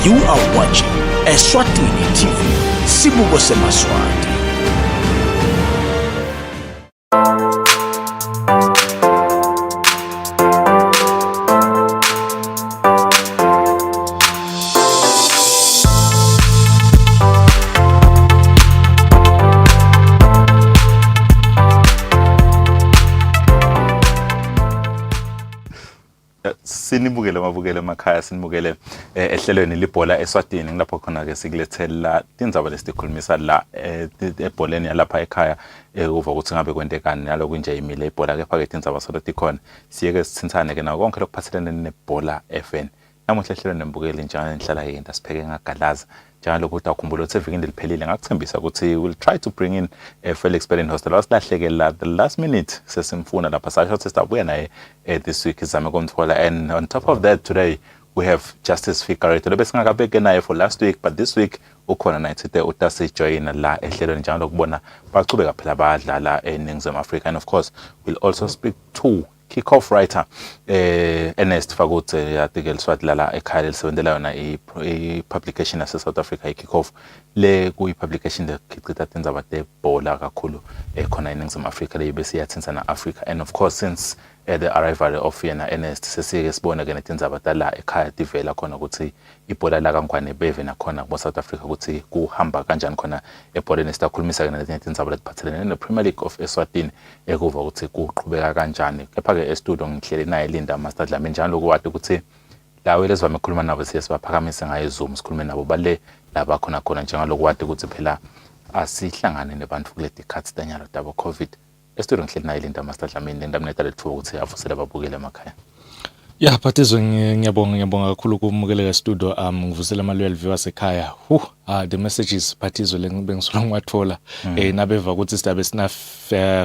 You are watching Eswatini TV, Sibuko Semaswati. Sinibukele mabukele emakhaya sinibukele ehlelweni Libhola Eswatini ngilapho khona ke sikulethela indzaba lesikhulumisa la ebholeni yalapha ekhaya uva ukuthi ngabe kwentekani naloko nje imile ibhola ke phakathi indzaba sokuthi khona siyeke sithinthane ke nawo konke lokuphathelene nebhola FN namuhla ehlelweni nembukeli njalo enhlala yinto sipheke ngagalaza njalo ukuthi akhumbule ukuthi evikini liphelile ngakuthembisa ukuthi we'll try to bring in Felix Berlin hostel wasilahlekela the last minute sesimfuna lapha sasho ukuthi sibuya naye this week izame kumthola, and on top of that today we have Justice Figurator lebesingakabeke naye for last week, but this week ukhona nathi utasi join la ehlelweni njalo ukubona baqhubeka phela badlala eNingizimu Africa, and of course we'll also speak to kick-off writer Ernest Fagut article swathlala ekhaya lisebenzela yona i-publication yase South Africa i-kick-off le kuyi-publication lekhicitha tindzaba tebhola kakhulu khona eNingizimu Africa le besiyathinsa na Africa, and of course since the arrival of yena Ernest sesike sibona ke netindzaba tala ekhaya tivela khona ukuthi ibhola la kaNgwane beve nakhona ku South Africa ukuthi kuhamba kanjani khona ebholeni. Sitakhulumisa ke nezinye tindzaba letiphathelene ne Premier League of Eswatini ekuva ukuthi kuqhubeka kanjani. Kepha ke estudio ngihleli naye Linda Master Dlamini njalo kuwade ukuthi lawe lezivame ukukhuluma nabo siyesibaphakamise ngaye Zoom sikhulume nabo bale laba khona njengaloku wade ukuthi phela asihlangane nebantu kule decades tanyalo dabo COVID. Estudio ngihleli naye Linda Master Dlamini Linda mnetale thuba ukuthi avusele ababukele emakhaya. Yeah, Phathizo ngiyabonga kakhulu kumukela studio ngivusela amalwelo viewers ekhaya. The messages Phathizo lengibengisola ngiwathola nabeva ukuthi sidabe sina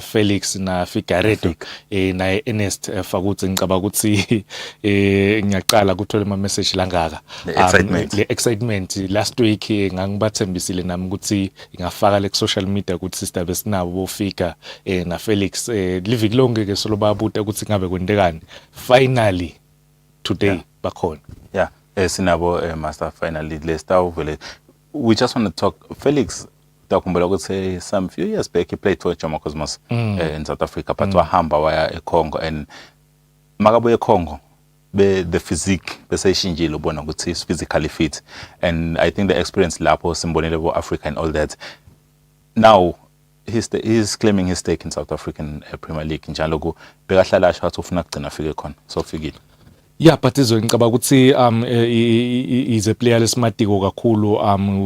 Felix na Figurator na Ernest Fakuthi ngicaba ukuthi ngiyaqala ukuthola ama message langaka le excitement last week ngangibathembisile nami ukuthi ngafaka le social media ukuthi sidabe sinabo bofika na Felix liviki lonke ke solo babuta ukuthi ngabe kwentekani finally today bakhona. Yeah, sinabo master finally let's start vele. We just want to talk Felix takhumbula ukuthi some few years back he played for Jomo Cosmos in South Africa, but wahamba waya eCongo, and makabuye eCongo the physique bese ishintshile ubona ukuthi is physically fit, and I think the experience lapho simbonile bo Africa and all that. Now he's claiming his stake in South African Premier League njalo ku bekahlala asho ukuthi ufuna kugcina afike khona so fikile. Yeah, Phathizo ngicaba ukuthi is a player lesimatiko kakhulu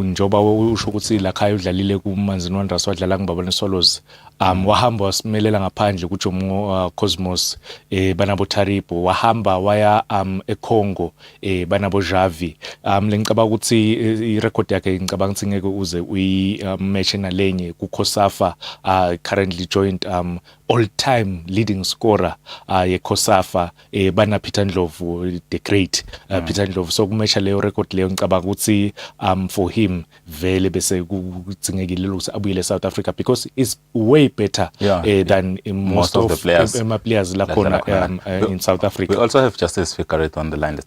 njoba usho ukuthi la khaya udlalile kuManzini Wanderers wadlala ngibabone Swallows wahamba wasimelela ngaphandle kuJomo Cosmos banabo Taribo, wahamba waya eCongo banabo Javi. Ngicaba ukuthi irecord yakhe ngicaba ukuthi ngeke uze uyimatch nalenye kuKhosafa currently joined all-time leading scorer yeKhosafa bana Peter Ndlovu the great Peter Ndlovu, so kumatcha leyo record leyo ngicaba ukuthi for him vele bese kudzingekile ukuthi abuyele South Africa because it's way better than most of the players la khona in South Africa. We also have Justice Figurator on the line.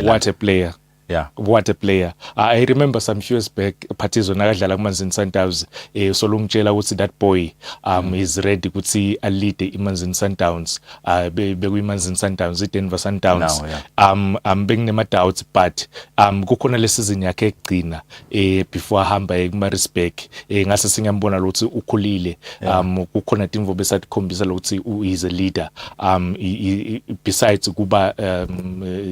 What a player. Yeah, what a player. I remember some few years back Phathizo nakadlala kuManzini Sundowns solungitshela ukuthi that boy is ready ukuthi a lead iManzini Sundowns bekuyiManzini Sundowns iDenver Sundowns benginema doubts, but kukhona le season yakhe egcina before ahamba eMaritzburg ngase singambona ukuthi ukhulile kukhona timvo besathi khombisa ukuthi is a leader besides kuba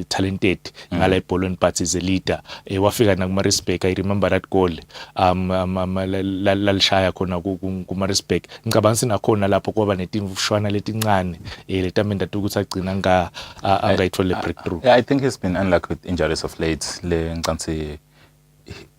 talented ngala ibholweni, but is a leader. Wafika na kuMaritzburg, I remember that goal lalishaya khona kuMaritzburg. Ngicabanga sinakhona lapho kwaba netimvushwana letincane letamenda ukuthi agcina angayithole breakthrough. Yeah, I think he's been unlucky with injuries of late. Le ngicabanga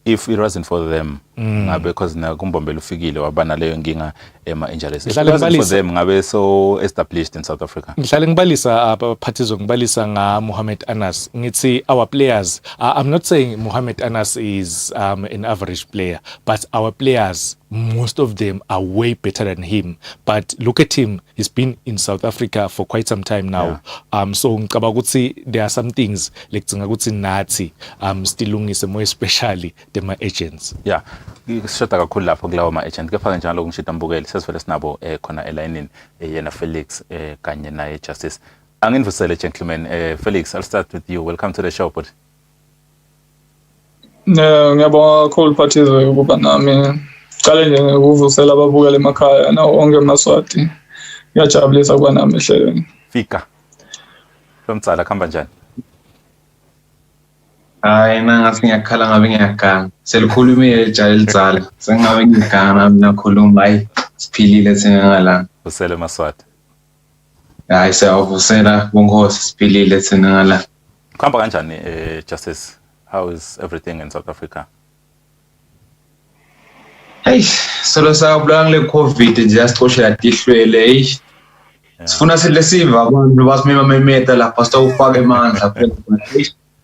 if it wasn't for them ngabe because na kumbombela ufikile wabana leyo nkinga ema-injuries. Ngihlale For ngibalisa- them ngabe so established in South Africa. Ngihlale ngibalisa abaphathizo ngibalisa nga Mohamed Anas ngithi our players I'm not saying Mohamed Anas is an average player, but our players, most of them are way better than him. But look at him, he's been in South Africa for quite some time now. So ngicabanga ukuthi there are some things like ngicabanga ukuthi nathi stilungise more especially the my agents. Yeah, sishoda kakhulu lapho kulawo ma-agent. Kepha njalo ngishita mbukeli sesivele sinabo khona elayinini yena Felix kanye naye Justice. Angivusele gentlemen. Felix, I'll start with you. Welcome to the show, but Ngiyabonga kakhulu Phathizo ukuba nami qale nje ngikuvusela ababukeli emakhaya nawo onke eMaswati. Ngiyajabulisa kuba nami ehlelweni. Fika from Tsala khamba njani? Hayi ngasi ngiyakhala ngabe ngiyagana. Selikhulumile ijali elizala. Sengabe ngigana mina khuluma hayi siphilile thina Vusele Maswati. hayi siyavusela bongosi siphilile thina ngala. Khamba kanjani Justice? How is everything in South Africa? Hey, solo sabulanga le COVID nje asixoshela tihlwele hey. Sifuna silesiva abantu basimema memeta lapha sitawufaka emandla phela.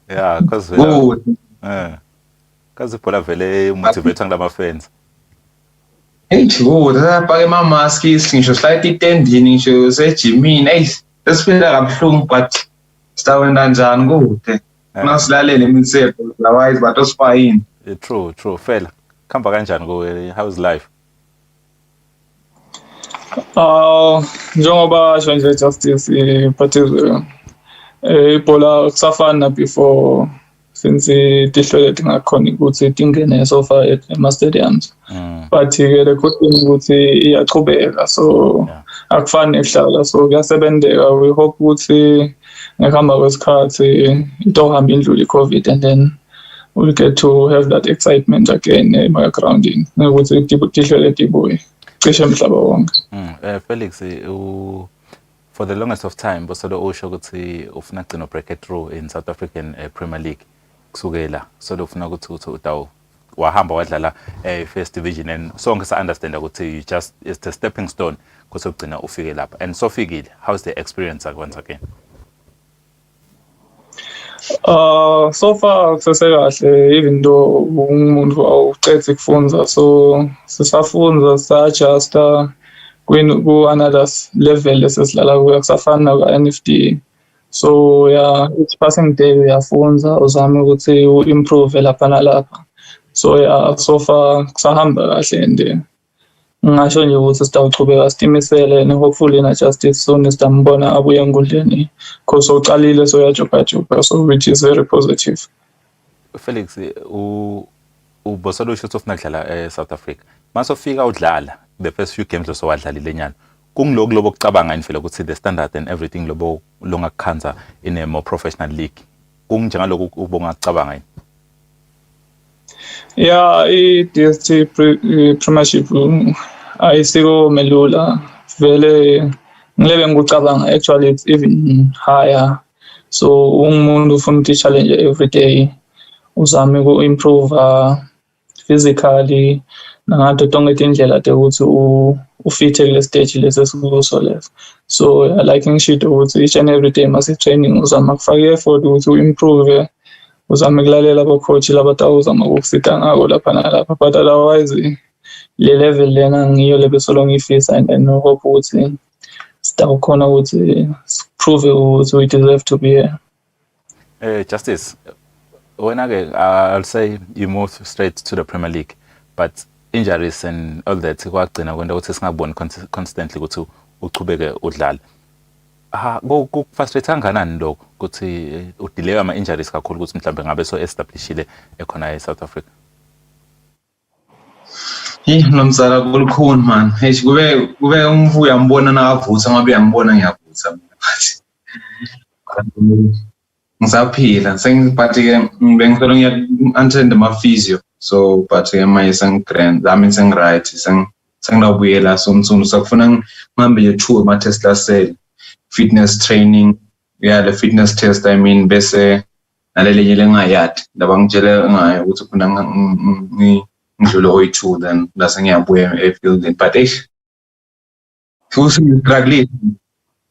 Yeah, because ibhola vele motivate ngilama fans. Hey, sapake ama-masks ngisho slide itendini ngisho sejimini hey sesiphila kabuhlungu but sitawenda njani kude. Nasilalele imithetho otherwise but osifayini. True. Fela. Khamba kanjani kuwe? How's life? Njengoba nje Justice Phathizo ibhola kusafana before since tihlwele tingakhona ukuthi tingene so far ema-stadiums. But ke le kodwa ukuthi iyachubeka so akufaniekuhlala so kuyasebenzeka. We hope ukuthi ngihamba kwesikhathi itohamba indlule i-COVID and then we'll get to have that excitement again ema-groundini ukuthi tihlwele tibuye cishe emhlaba wonke. Felix, for the longest of time bosolo usho ukuthi ufuna gcina break through in South African Premier League kusukela solo ufuna ukuthi utawo wahamba wadlala first division and sonke sa understand ukuthi just is the stepping stone kusogcina ufike lapha and so fikile. How's the experience once again? So far kusesekahle even though umuntu awuqedile kufunza so sisafunza sa-adjusta ku-another level esesilala kuyo kusafana ka-NFD. So yeah, each passing day uyafunza uzame ukuthi u-improve lapha nalapha. So yeah, so far kusahamba kahle and ngisho nje ukuthi sitawuchubeka sitimisele and hopefully na Justice soon sitambona abuye enkundleni because uqalile so yajuba so which is very positive. Felix, ubosolo usho ukuthi ufuna kudlala South Africa. Masofika udlala the first few games so wadlalile nyana. Kungiloko lobo kucabanga indlela ukuthi the standard and everything lobo longakukhanza in a more professional league. Kunjengaloku ubonga kucabanga yini? Yeah, i-DST Premiership ayisiko melula vele ngilebe ngikucabanga actually it's even higher. So umuntu ufuna ukuthi challenge every day uzame ku-improve physically nangato tonke indlela ukuthi ufithe kule stage lesi esikuso leso. So like ngisho ukuthi each and every day mase training uzama kufaka effort ukuthi u-improve uzame kulalela abacoach labatawuzama ukusita ngako lapha nalapha but otherwise le level lena ngiyo lebesolo ngifisa and then hope ukuthi sitawukhona ukuthi prove ukuthi we deserve to be here. Justice, when I'll say you move straight to the Premier League, but injuries and all that kwagcina kwenta ukuthi singaboni constantly ukuthi uchubeke udlala. Kufrustrate kangakanani lokho ukuthi udelay ama injuries kakhulu ukuthi mhlambe ngabe so establishile ekhona eSouth Africa? Nomzala kulukhuni man. Hey kube umvu yambona nakavutha ngabe yangibona ngiyavutha mina. Ngisaphila sengipathi ke bengicela ngiya-attend ama-physio so but manje sengigrand I mean sengi-right sengidawubuyela somsono sakufuna ngihambe ye-2 ama-test lasele fitness training the fitness test I mean bese nalelenye lengayadi laba ngitshele ngayo ukuthi khona ngidlule oyi-2 then lase ngiyabuya efieldini but futhi ngistrugglile.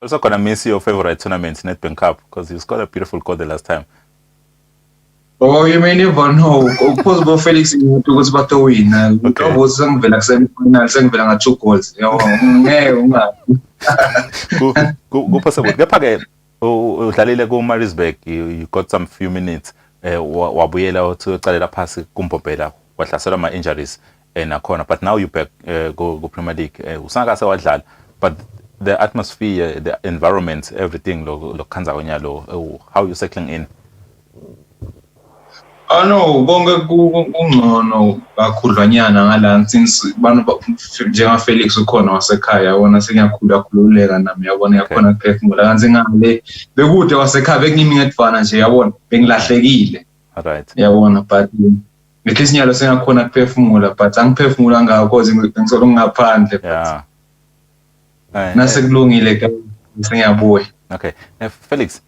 Also gonna miss your favorite tournament, Nedbank Cup, because you scored a beautiful goal the last time. Oh, you may never know. Possible Felix ukuthi batowina. Ngoba sengivela kusemifinal sengivela nga2 goals. Possible. Kepha-ke udlalile ku-Maritzburg, you got some few minutes. Wabuyela uthi uqalela phasi kuMbombela wahlaselwa ama-injuries nakhona, but now you back ku-Premier League. Usangase wadlala, but the atmosphere, the environment, everything lo khanza konyalo, how you settling in? No, bonke kungcono kakhudlwanyana ngala since bantu njenga Felix ukhona wasekhaya wona sengiyakhululeka nami yabona yakhona kuphefumula kanzi ngale bekude wasekhaya bekungimi ngedvana nje yabona bengilahlekile. Right. Yabona but ngesinyalo sengakhona kuphefumula but angiphefumula ngako cause ngisolo ngaphandle. Yeah. Nasekulungile ke sengiyabuya. Okay. Felix,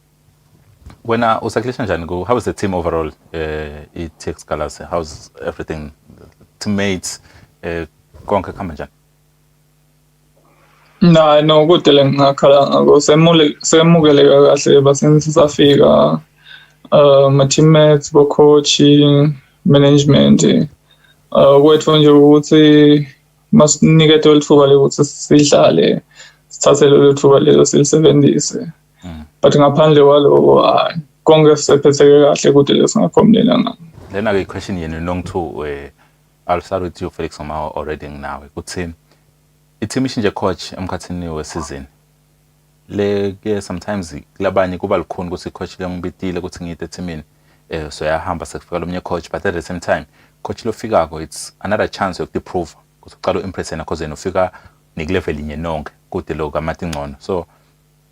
when usaklesha njani how is the team overall? It Colors, how's everything? Teammates, konke khamba njani? No kude le ngakhala ngako semukeleka kahle basenze safika ma teammates bo coach management kwethu nje ukuthi masinikethe lithuba lokuthi sidlale sithathe lelo thuba lelo silisebenzise. But ngaphandle kwalo konke sisephetheke kahle kude lesingakhombela ngako. Lena-ke question yenu long to I'll start with you Felix Omao already now. Ukuthi i-team ishinje coach emkhathini we-season. Ke sometimes kulabanye kuba likhona ukuthi coach ngibitile ukuthi ngiyite eteamini so yahamba sekufika lomnye coach, but at the same time coach lofikako it's another chance yokuprove ukuthi uqala uimpress yena cause ufika nikulevel inye nonke kude lo kamati ngcono. So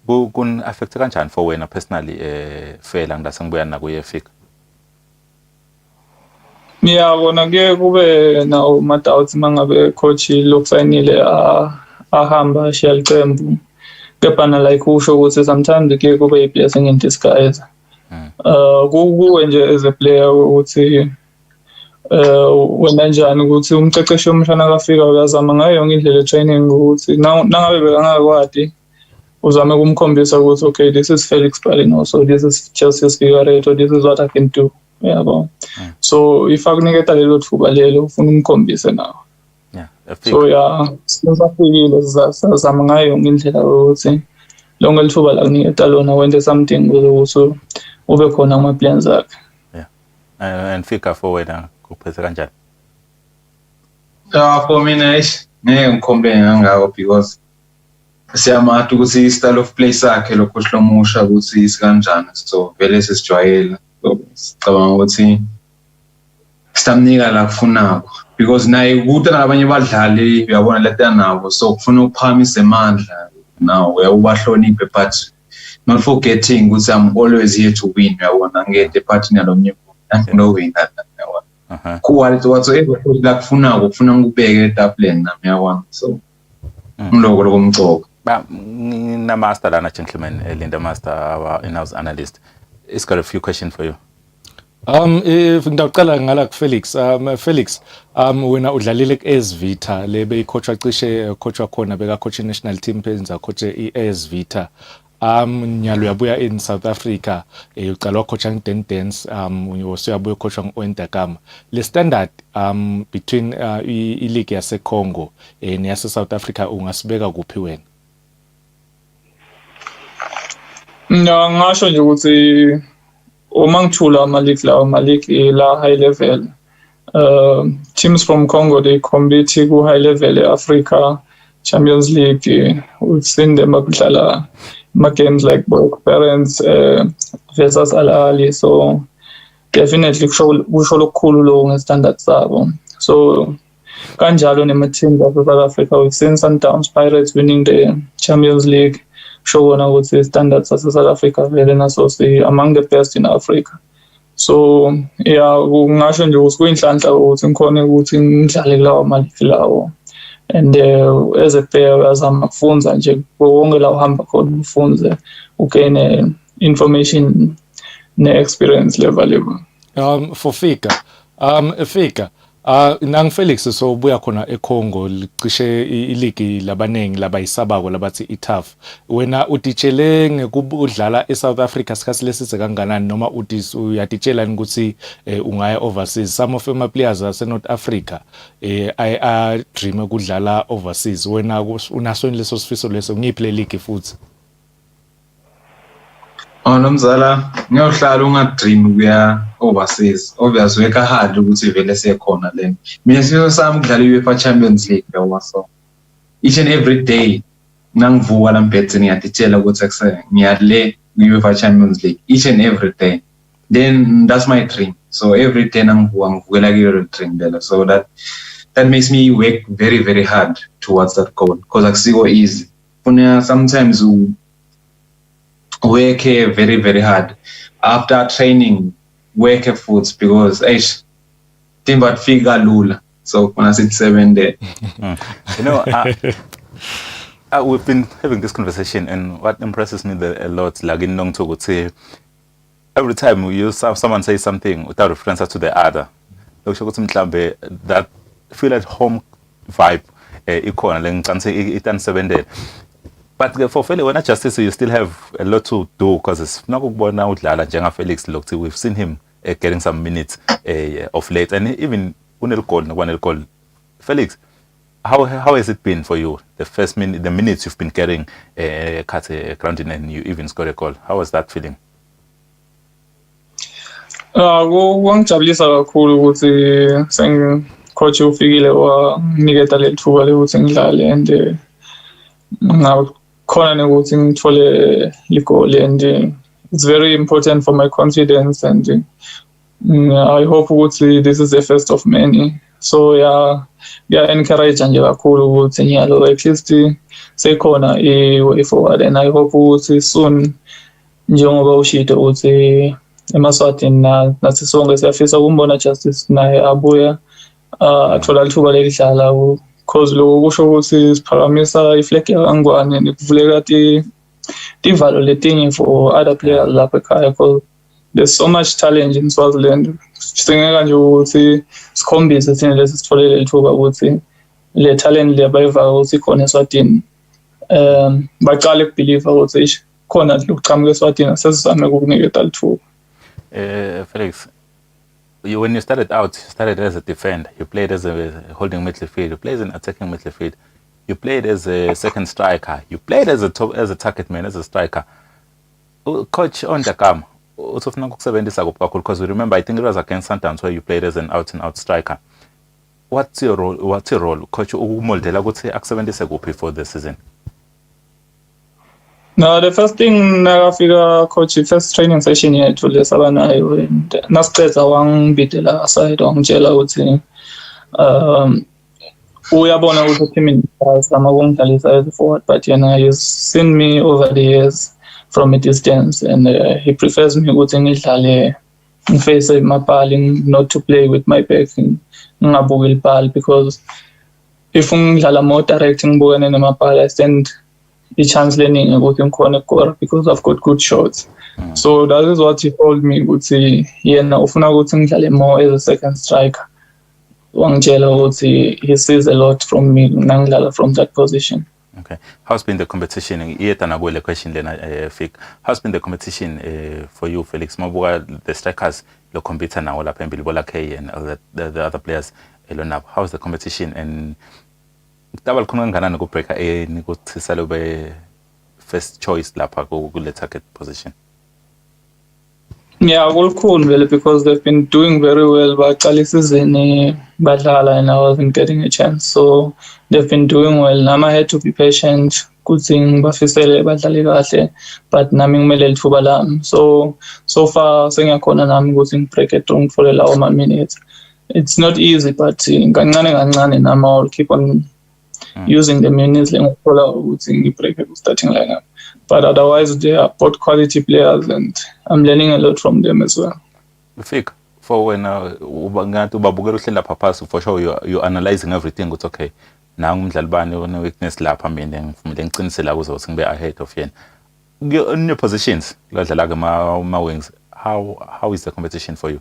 kun affect kanjani for wena personally fela ngidase ngibuya nakuye fika? Ngiyabona ke kube nawo ma doubts mangabe coach lokusayinile ahamba shell qembu. Kepha na like usho ukuthi sometimes ke kube a blessing in disguise. Kuwe nje as a player ukuthi wena njani ukuthi umqeqeshi omshana kafika uyazama ngayo yonke indlela training ukuthi nangabe bekangakwadi uzame kumkhombisa ukuthi okay this is Felix Palino, so this is just his figure, or this is what I can do. Yabo. So if akuniketa lelo thuba lelo ufuna umkhombise nawo. Yeah. So yeah, sisafikile sizama ngayo yonke indlela ukuthi lonke lithuba la kuniketa lona wenze something ukuthi ube khona kuma plans akhe. Yeah. And fika for wena kuphethe kanjani? For mina ngeke ngikhombe ngangako because siyamata ukuthi style of play sakhe lokho hlomusha ukuthi isikanjani, so vele sesijwayela. So sicabanga ukuthi sitamnika la kufunako because naye ukuthi nabanye badlali uyabona leta nabo, so kufuna ukuphakamisa amandla now uyabahloniphe but not forgetting ukuthi I'm always here to win. Uyabona ngeke party nalomnye no win that. Quality whatsoever la kufunako kufuna ngikubeke etapuleni nami yabona, so ngiloko lokumcoka. Na master lana gentleman Linda Master, our in-house analyst. He's got a few questions for you. If ngidaqala ngala Felix, Felix, wena udlalile ku-AS Vita le beyicoachwa cishe coachwa khona beka coach national team penza coach i-AS Vita. Nyalo yabuya in South Africa uqala coach ngi-Dance uyabuya coach ngi-Oentakam. Le standard between i-league yase Congo neyase South Africa ungasibeka kuphi wena? Ngasho nje ukuthi uma ngithula ama-league la high level, teams from Congo they compete ku high level Africa Champions League. We've seen them abdlala games like Borok Parents versus Al Ahly, so definitely kusho lokukhulu lo nge-standards zabo. So kanjalo nema-teams of South Africa, we've seen Sundowns Pirates winning the Champions League. Show na ukuthi standards of South Africa vele naso among the best in Africa. So yeah, ngasho nje ukuthi kuyinhlanhla ukuthi ngikhona ukuthi ngidlale lawo ma-league lawo, and as a player uyazama kufunza nje wonke la uhamba khona ufunze ugain information ne-experience level. For Fika, Nang Felix so buya khona eCongo licishe iligi labanengi labayisabako labathi iTough. Wena utitshele ngekudlala eSouth Africa sikhathi lesize kanganani noma uyatitshela ukuthi ungaya overseas. Some of my players ase North Africa I dream ukudlala overseas. Wena unaso leso sifiso leso ngiyiplay league futhi. Nomzala ngiyohlala ungadream ukuya overseas. Obviously work hard ukuthi vele siyekhona lena. Mina sifiso sami ukudlala i-UEFA Champions League yabo so. Each and every day nangivuka lamphethe ngiyatitshela ukuthi akuse ngiyale i-UEFA Champions League each and every day. Then that's my dream. So every day nangivuka ngivukela kuyo dream lelo. So that makes me work very very hard towards that goal because akusiko easy. Funa sometimes work very very hard after training work foot because timba fika lula so when I sit 7 there. You know we've been having this conversation and what impresses me a lot like in long talk say every time you someone say something without reference to the other that feel at home vibe ikhona lengicane itan 7 there. But for Felix, when I justice, you still have a lot to do because it's not going now Jenga Felix looked. We've seen him getting some minutes of late, and even one call. Felix, how has it been for you? The minutes you've been getting cut grounding, and you even scored a goal. How was that feeling? Wangijabulisa kakhulu ukuthi coach ufikile waniketa le thuba lokuthi ngidlale and khona ukuthi ngithole igoli and it's very important for my confidence and I hope ukuthi this is the first of many. So yeah encourage nje kakhulu ukuthi ngiyalo at least sekhona way forward and I hope ukuthi soon njengoba ushito ukuthi eMaswatini nathi sonke siyafisa ukumbona Justice naye abuya athola lithuba lekudlala because lo kusho ukuthi siphakamisa iflag yakangwane nikuvuleka tivalo letinye for other players lapha ekhaya because there's so much challenge in Swaziland. Singeka nje ukuthi sikhombise thina lesi sitholele lithuba ukuthi le talent lebayivaka ukuthi khona eSwatini baqale ukubelieve ukuthi khona lokuchamuka eSwatini sesizame ukukuniketa lithuba. Felix, when you started as a defender, you played as a holding midfield, you played as an attacking midfield, you played as a second striker, you played as a target man, as a striker. Coach on the cam, because we remember I think it was against Sundowns where you played as an out and out striker. What's your role? Coach before the season? No, the first thing nakafika coach first training session yethu lesaba nayo and nasiceda wangibidela aside wangitshela ukuthi uyabona ukuthi team izama ukungidlalisa as a forward but he's seen me over the years from a distance and he prefers me ukuthi ngidlale ngiface mapali not to play with my back ngingabuki iball because if ngidlala more direct ngibukene nemapali I stand i-chance learning ukuthi ngikhona ukukora because I've got good shots. So that is what he told me ukuthi yena ufuna ukuthi ngidlale more as a second striker. Wangitshela ukuthi he sees a lot from me nangidlala from that position. Okay. How's been the competition? Le question then how's been the competition for you, Felix? Mabuga, the strikers lo compete now la Libhola and the other players how's the competition and tabal khona kangakanani ukubreaka ukuthi salobe first choice lapha kule target position? Yeah, cool vele because they've been doing very well baqala isizini badlala and I wasn't getting a chance so they've been doing well. Nama had to be patient ukuthi ngibafisele badlale kahle but nami ngimele lithuba lami so far sengiyakhona nami ukuthi ngibreake through ngifole lawo ma minutes. It's not easy but kancane nami I'll keep on using the minutes ngikhola ukuthi ngibreake starting lineup but otherwise they are both quality players and I'm learning a lot from them as well. Fik for when ngathi ubabukela uhlela phaphasi for sure you're analyzing everything it's okay na umdlali bani one weakness lapha mina ngifumile ngiqinisele la ukuthi ngibe ahead of yena in your positions ladlala ke ma wings how is the competition for you?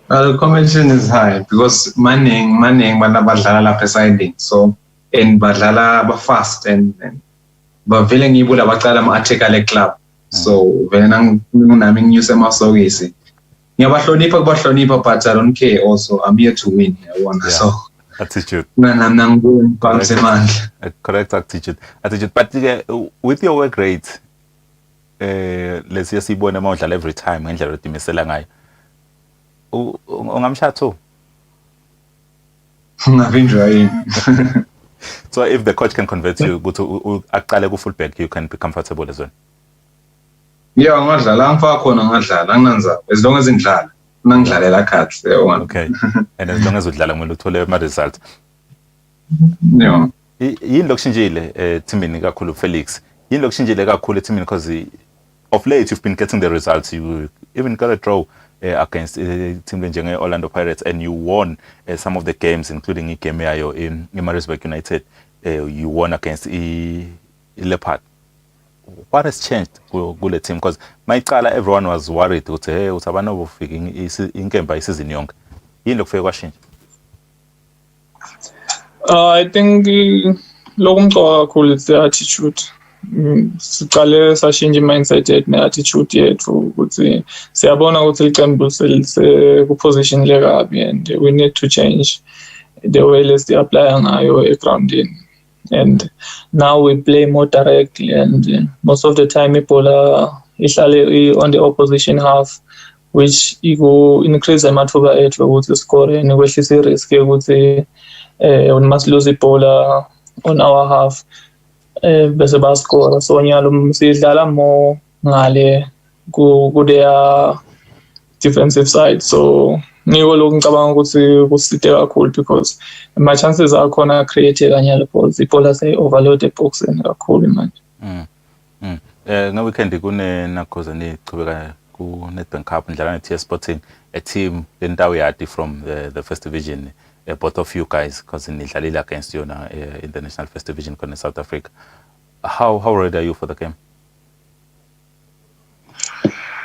The competition is high because maning bana badlala lapha siding, so and badlala fast and bavele ngibo labacala ama-article club, so vele nami nginyuse amasokisi. Ngiyabahlonipha but I don't care also. I'm here to win. So attitude. Correct attitude. But with your work rate, let's say sibone uma every time ngendlela odimisela ngayo. Ungamshatho. So if the coach can convert you go to aqale ku fullback, you can be comfortable as well. Yeah, ngadlala angifaka khona ngadlala anginanza as long as ngidlala nangidlalela cards. Okay. And as long as udlala kumele uthole ama result. Yeah. Yini lokushinjile teamini kakhulu Felix? Yini lokushinjile kakhulu teamini because of late you've been getting the results. You even got a draw against team njenge Orlando Pirates and you won some of the games including igame yayo in Maritzburg United. You won against Leopard. What has changed kule team? Because mayiqala everyone was worried ukuthi hey uthaba nobufika inkemba isizini yonke. Yini lokufika kwashintsha? I think lokumcoka kakhulu it's the attitude. Siqale sashintsha mindset yethu ne-attitude yethu ukuthi siyabona ukuthi iqembu selise ku-position lekabi and we need to change the way lesi-apply ngayo egroundini. And now we play more directly and most of the time ibhola ihlale on the opposition half, which increase amathuba ethu ukuthi score and kwehlisa i-risk yokuthi we must lose ibhola on our half bese bascore. So nyalo sidlala more ngale ku their defensive side. So ngiko lokhu ngicabanga ukuthi kusite kakhulu because my chances akhona create kanyalo balls ibhola say overload eboxing kakhulu manje. Nga weekend kune nakhoza nichubeka ku Nedbank Cup ndlala ne-TS Sporting, a team lendawo yadi from the first division, both of you guys because nidlalile against you na in the national first division in South Africa. How ready are you for the game?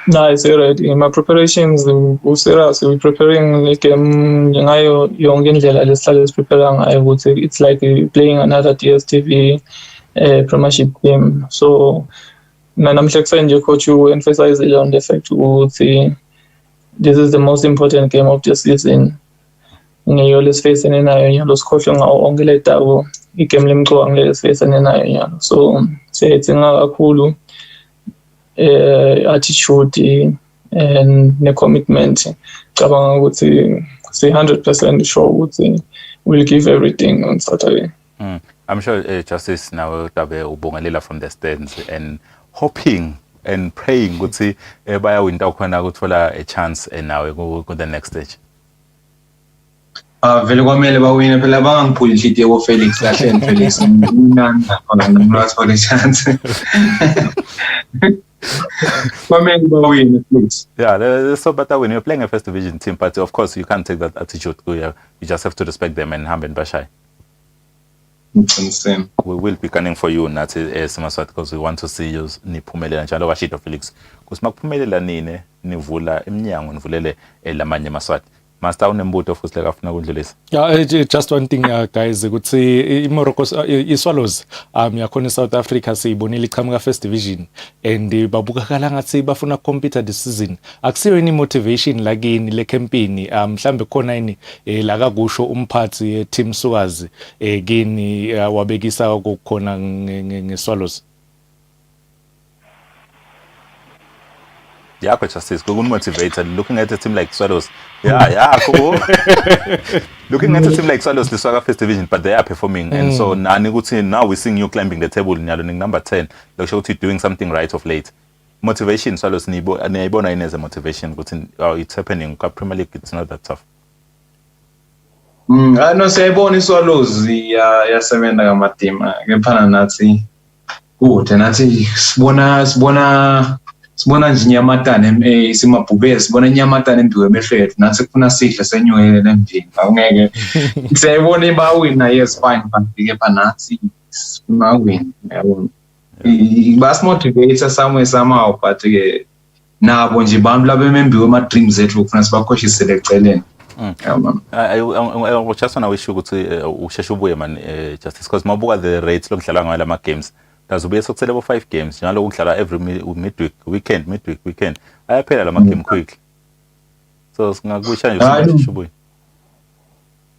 Nice, ready. My preparations serious. We're preparing like ngayo yonke indlela lesihlale prepare ngayo ukuthi it's like playing another DStv premiership game. So namhle kusanje coach you emphasize on the fact ukuthi this is the most important game of the season. Ngiyo lesifacing nayo nyalo sikhohle ngawo onke letawo igame lemcoka ngeke sifacing nayo nyalo. So siyayidinga kakhulu attitude and the commitment. Cabanga ukuthi 100% sure ukuthi we'll give everything on Saturday. I'm sure Justice now tabe ubongelela from the stands and hoping and praying ukuthi baya winda khona ukuthola a chance nawe ku the next stage. Vele kwamele bawine phela bangangiphuli inhliziyo ko Felix kahle Felix ngimnanda khona ngimlathola chance. Yeah, so but when you're playing a first division team, but of course you can't take that attitude. You just have to respect them and hum and bashai. Insane. We will be gunning for you, not Simaswat, because we want to see you niphumelela njalo washito Felix. Because makuphumelela nini nivula iminyango nivulele lamanye Maswati. Master unembuto futhi lekafuna kudlulisa. Yeah, just one thing guys ukuthi iMorocco iSwallows yakhona eSouth Africa siyibonile iqhamuka first division and babukakala ngathi bafuna compete this season. Akusiyo any motivation lakini le campaign mhlambe khona yini la kakusho umphathi team Sukazi kini wabekisa ukukhona ngeSwallows. Yeah, Justice, go motivated. Looking at a team like Swallows, cool. Looking at a team like Swallows, the Swaga First Division, but they are performing, and so now we're seeing you climbing the table in number 10. Like show you doing something right of late. Motivation, Swallows nibo as a motivation, but it's happening. Premier League, it's not that tough. I know say boni Swallows ya sevenza kama team. Ngempana nathi. Nathi sibona nje Nyamatane simabhubesi sibona Nyamatane embiwe emehlwethu nathi kufuna sidle senyukele lemvini awungeke siyayibona bawina yes fine but ke nathi sifuna win yabona bas motivate somewhere somehow but ke nabo nje bantu labemembiwe ama-dreams ethu kufuna sibakhoshise eceleni. I just want to wish ukuthi usheshe ubuye man Justice because mabuka the rates lokudlala ngayo lama games kazubuye sokuthele bo 5 games njalo ukudlala every midweek weekend ayaphela lama game quickly so singakusha nje usheshe ubuye.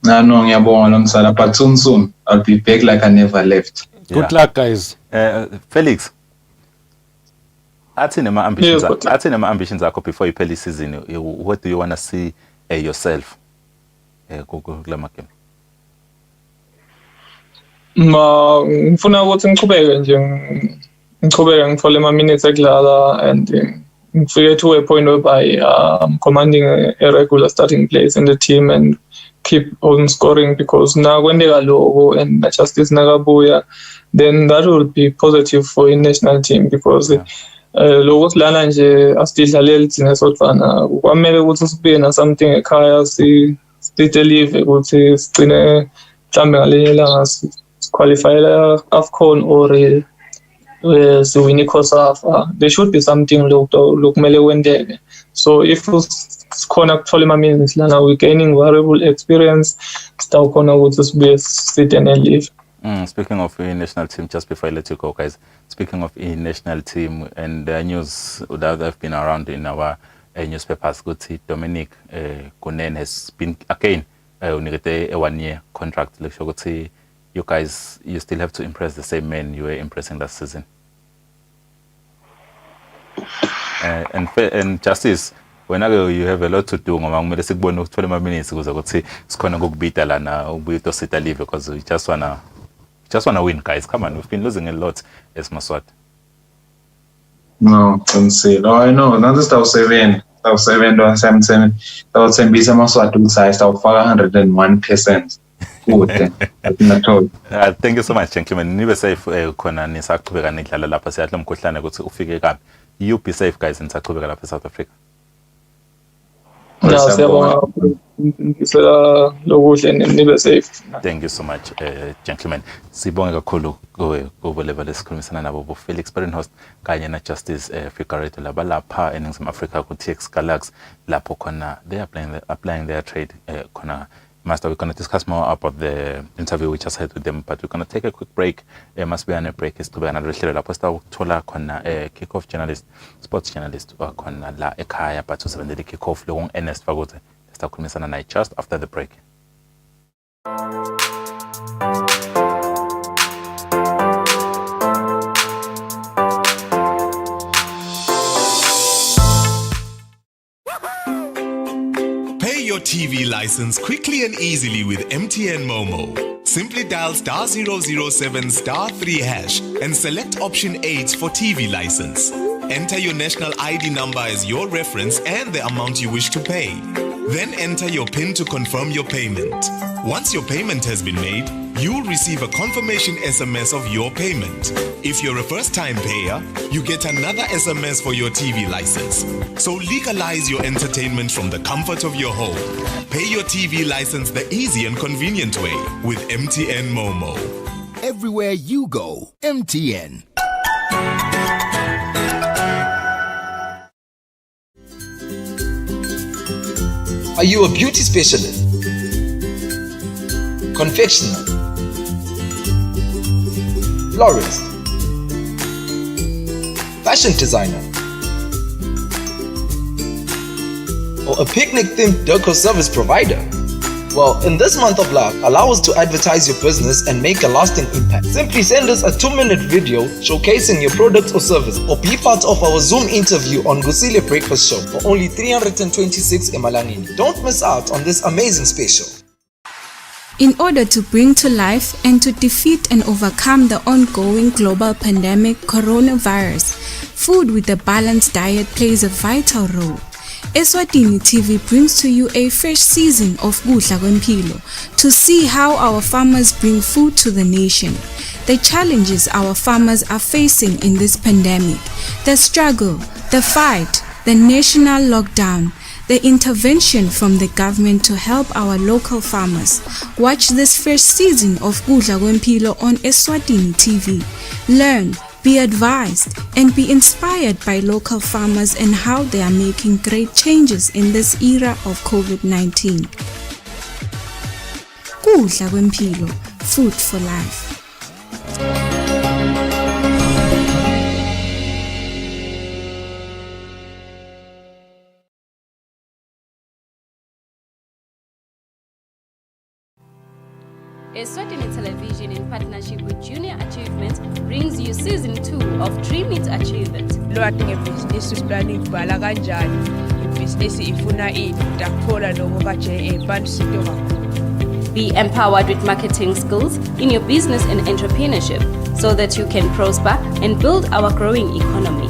No, ngiyabonga nomsala but soon I'll be back like I never left. Good luck guys. Felix athini ama ambitions akho before iphela season, what do you want to see yourself kula game? Ngifuna ukuthi ngiqhubeke ngithole ama minutes ekudlala and ngifike to a point whereby I'm commanding a regular starting place in the team and keep on scoring because na kwendeka lokho and Justice nakabuya then that will be positive for the national team because lokho silana nje asidlalela thina sodvana kwamele ukuthi sibe na something ekhaya si-deliver ukuthi sigcine mhlambe ngalinye ilanga qualifyela AFCON or siwini COSAFA. There should be something lokumele kwendeke. So if sikhona kuthola ama-minutes lana we gaining valuable experience sitawukhona ukuthi sibuye sit and live. Speaking of a national team, just before I let you go, guys, speaking of a national team and news that have been around in our newspapers, Dominic Kunen has been again a 1-year contract. You guys, you still have to impress the same men you were impressing last season. And Justice, when you have a lot to do, ngomangumele sikubona ukuthola ama minutes ukuze ukuthi sikhona ukubita lana ubuye utosita live because we just wanna win, guys. Come on, we've been losing a lot as Maswat. No, don't say. No, I know. Not just I'll say don't say I'll say be some Maswat to size I'll 101%. Good. Thank you so much, gentlemen. Nibe safe khona nisaqhubeka nidlala lapha siyahle umkhohlane ukuthi ufike kabi. You be safe, guys, and saqhubeka lapha South Africa. Thank you so much, gentlemen. Sibonge kakhulu kubo level esikhulumisana nabo bo Felix Berenhorst kanye na Justice Figurator laba lapha eNingizimu Afrika ku TX Galaxy lapho khona they are applying their trade khona. Master, we're going to discuss more about the interview we just had with them, but we're going to take a quick break. Must be on a break. Is to be another lecture. La posta tola kona kickoff journalist, sports journalist, kona la ekaya but to 7 the kickoff long Ernest Fagote. Esta kumisana night just after the break. Your TV license quickly and easily with MTN Momo. Simply dial *007*3# and select option 8 for TV license. Enter your national ID number as your reference and the amount you wish to pay. Then enter your PIN to confirm your payment. Once your payment has been made, you'll receive a confirmation SMS of your payment. If you're a first-time payer, you get another SMS for your TV license. So legalize your entertainment from the comfort of your home. Pay your TV license the easy and convenient way with MTN Momo. Everywhere you go, MTN. Are you a beauty specialist? Confectioner? Florist? Fashion designer? Or a picnic-themed decor service provider? Well, in this month of love, allow us to advertise your business and make a lasting impact. Simply send us a 2-minute video showcasing your product or service, or be part of our Zoom interview on Gusile Breakfast Show for only 326 emalangeni. Don't miss out on this amazing special. In order to bring to life and to defeat and overcome the ongoing global pandemic coronavirus, food with a balanced diet plays a vital role. Eswatini TV brings to you a fresh season of Kudla Kwempilo to see how our farmers bring food to the nation, the challenges our farmers are facing in this pandemic, the struggle, the fight, the national lockdown, the intervention from the government to help our local farmers. Watch this fresh season of Kudla Kwempilo on Eswatini TV. Learn, Be advised and be inspired by local farmers and how they are making great changes in this era of COVID-19. Kudla kwempilo, food for life. Eswatini Television, in partnership with Junior Achievement, brings you season 2 of Dream It Achieve It. Lwati ngebhizinisi usiplanning kubhala kanjani, ibhizinisi ifuna ini, ndakuthola lokho ka-JA bantu sinto kakhulu. Be empowered with marketing skills in your business and entrepreneurship so that you can prosper and build our growing economy.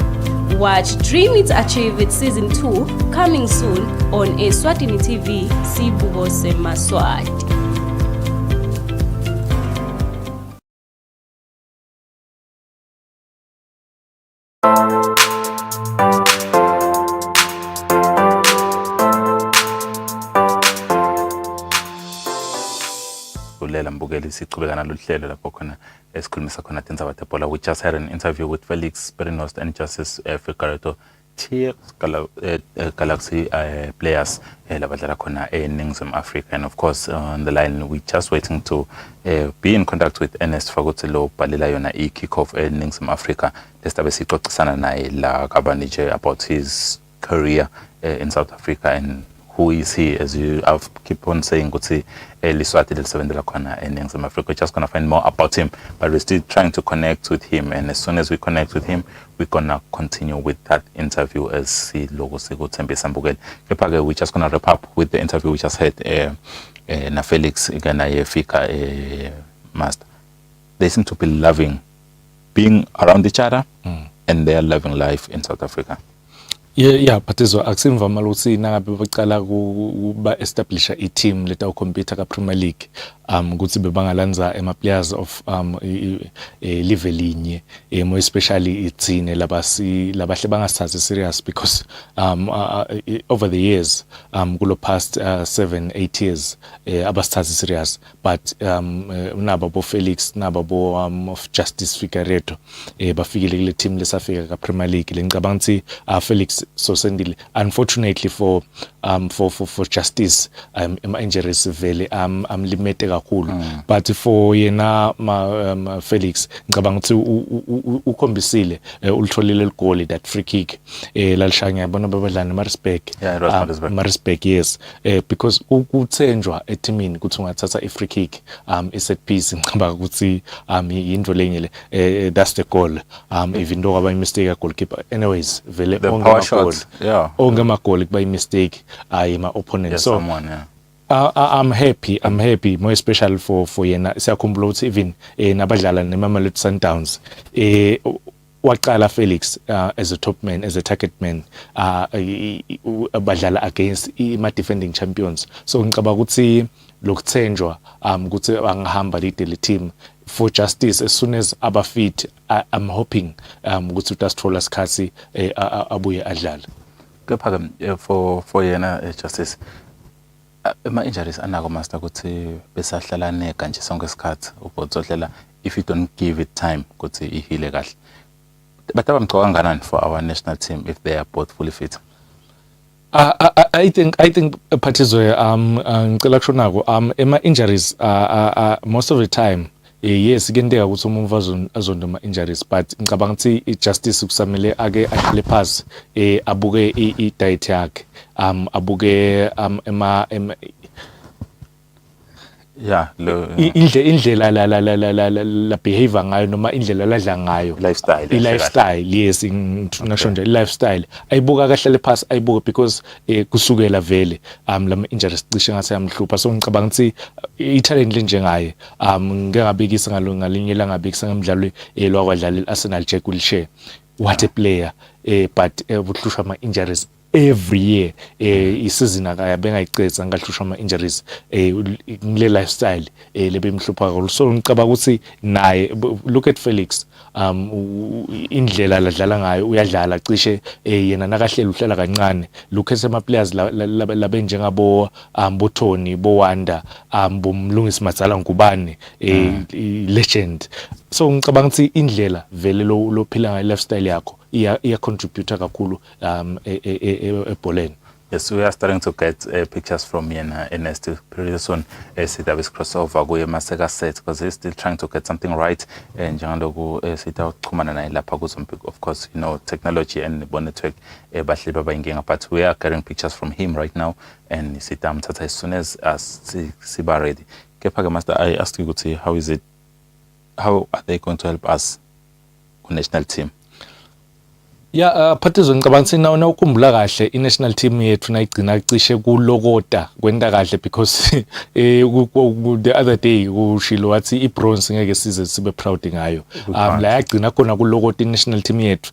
Watch Dream It Achieve It season 2 coming soon on Eswatini TV, Libhola Eswatini. Ulela mbukeli sichubeka nalo hlelo lapho khona esikhulumisa khona tindzaba tebhola. We just had an interview with Felix Perinost and Justice Figueredo, Galaxy players labadlala khona eNingizimu Africa, and of course on the line we just waiting to be in contact with Ernest Fakuthi lo bhalela yona i-kick-off eNingizimu Africa. Lesitabe sixoxisana naye la kabanije about his career in South Africa and who is he, as you I've keep on saying, ukuthi Liswati lisebenzela khona eNingizimu Africa. We're just going to find more about him, but we're still trying to connect with him, and as soon as we connect with him, we're going to continue with that interview as silogo sikuthembisa mbukeli. Kepha-ke we're just going to wrap up with the interview we just had na Felix igana yefika Master. They seem to be loving being around each other and they are loving life in South Africa. Yeah, Patizwa akusimvama ukuthi nangabe bacala kuba establisha i-team leta compete ka Premier League ukuthi bebangalanza ema players of level linye, more especially itsine labahle bangasithathe serious because over the years kulo past 7-8 years abasithathe serious, but naba bo Felix naba bo of Justice Figueredo bafikile kule team lesafika ka Premier League. Ngicabanga ukuthi Felix so sendile unfortunately for Justice injuries vele limited kakhulu, but for yena Felix ngicabanga ukuthi ukhombisile ulitholile igoli that free kick lalishaya yabona babadlana Marisbeck, yes, because ukuthenjwa etimini ukuthi ungathatha i-free kick i-set piece ngicabanga ukuthi into lenyele that's the goal, even though kwaba mistake ka goalkeeper anyways vele onke ama goal kuba mistake my opponent. Yes, so someone, yeah. I'm happy more especially for yena siyakhumbula ukuthi even nabadlala neMamelodi Sundowns waqala Felix as a top man, as a target man, badlala against ma defending champions. So ngicabanga ukuthi lokuthenjwa ukuthi angahamba le team for Justice as soon as aba fit. I'm hoping ukuthi utasithola isikhathi abuye adlala. Kepha-ke for yena Justice ama injuries anako Master ukuthi besahlala neka nje sonke isikhathi ubotsohlela if you don't give it time ukuthi ihile kahle. Bataba mgcoka kangakanani for our national team if they are both fully fit? I think Patizwe ngicela kushonako ema injuries most of the time yes kuyenteka ukuthi umuntu azonda ama injuries, but ngicabanga ukuthi Justice kusamele ake ahlale phansi abuke i-diet yakhe, abuke indlela la behavior ngayo noma indlela ladla ngayo, lifestyle yes ngisho nje lifestyle ayibuka kahle phansi ayibuke because kusukela vele lama injuries cishe ngathi yamhlupha. So ngicabanga ukuthi i-talent lenjengaye ngingabikisa ngalinye langabikisa ngemidlalo lokwadlala iArsenal Jack Wilshere, what a player, but buhlushwa ama injuries every year. Isizini akayabengayicetha ngahlushwa ama injuries ngile lifestyle lebemhlupha kakhulu. So ngicabanga ukuthi naye look at Felix, indlela ladlala ngayo uyadlala cishe yena nakahlela uhlala kancane. Look at ama players labe njengabo Botoni, Bowanda, bomlungisi Matsala Ngubane, legend. So ngicabanga ukuthi indlela vele lo phila ngayo lifestyle yakho iya contribute kakhulu ebholeni. Yes, we are starting to get pictures from me and Ernest pretty soon. Sita with crossover kuye maseka set because he's still trying to get something right. And njengaloku sita uxhumana naye lapha kuZombik, of course, you know, technology and network bahle baba inkinga, but we are getting pictures from him right now and sita amthatha as soon as siba ready. Kepha ke master, I asked you ukuthi how are they going to help us ku national team? Yeah, Phathizo ngicabanga ukuthi na ukhumbula kahle i-national team yethu nayigcina cishe kulokota kwenta kahle because the other day ushilo wathi i-bronze ngeke sibe proud ngayo. La yagcina khona kulokota i-national team yethu.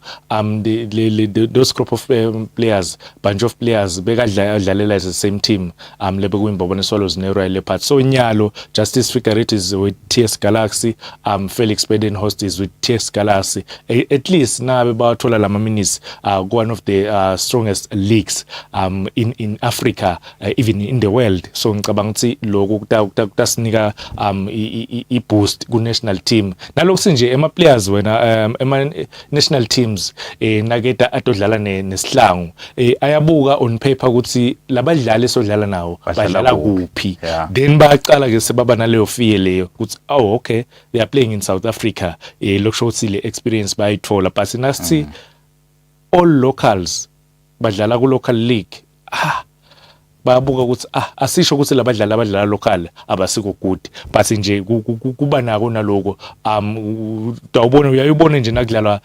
Those group of players, bunch of players bekadlalela as the same team. Lebe kuyimbabane Swallows ne-Royal Leopards. So Nyalo, Justice Figueroa is with TS Galaxy, Felix Badenhorst is with TS Galaxy. At least na bebathola lama minutes, one of the strongest leagues in Africa, even in the world. So ngicabanga ukuthi lokho kutasinika i-boost ku-national team. Nalokho sinje ema-players wena ema-national teams naketa atodlala nesihlangu ayabuka on paper ukuthi labadlali esodlala nawo badlala kuphi. Then bayaqala ke sebaba naleyo fear leyo ukuthi okay, they are playing in South Africa. Lokusho ukuthi le experience bayithola, but nasithi all locals badlala ku local league bayabuka ukuthi asisho ukuthi labadlali abadlala local abasiko good, but nje kuba nako naloko utawubona uyayibona nje nakudlalwa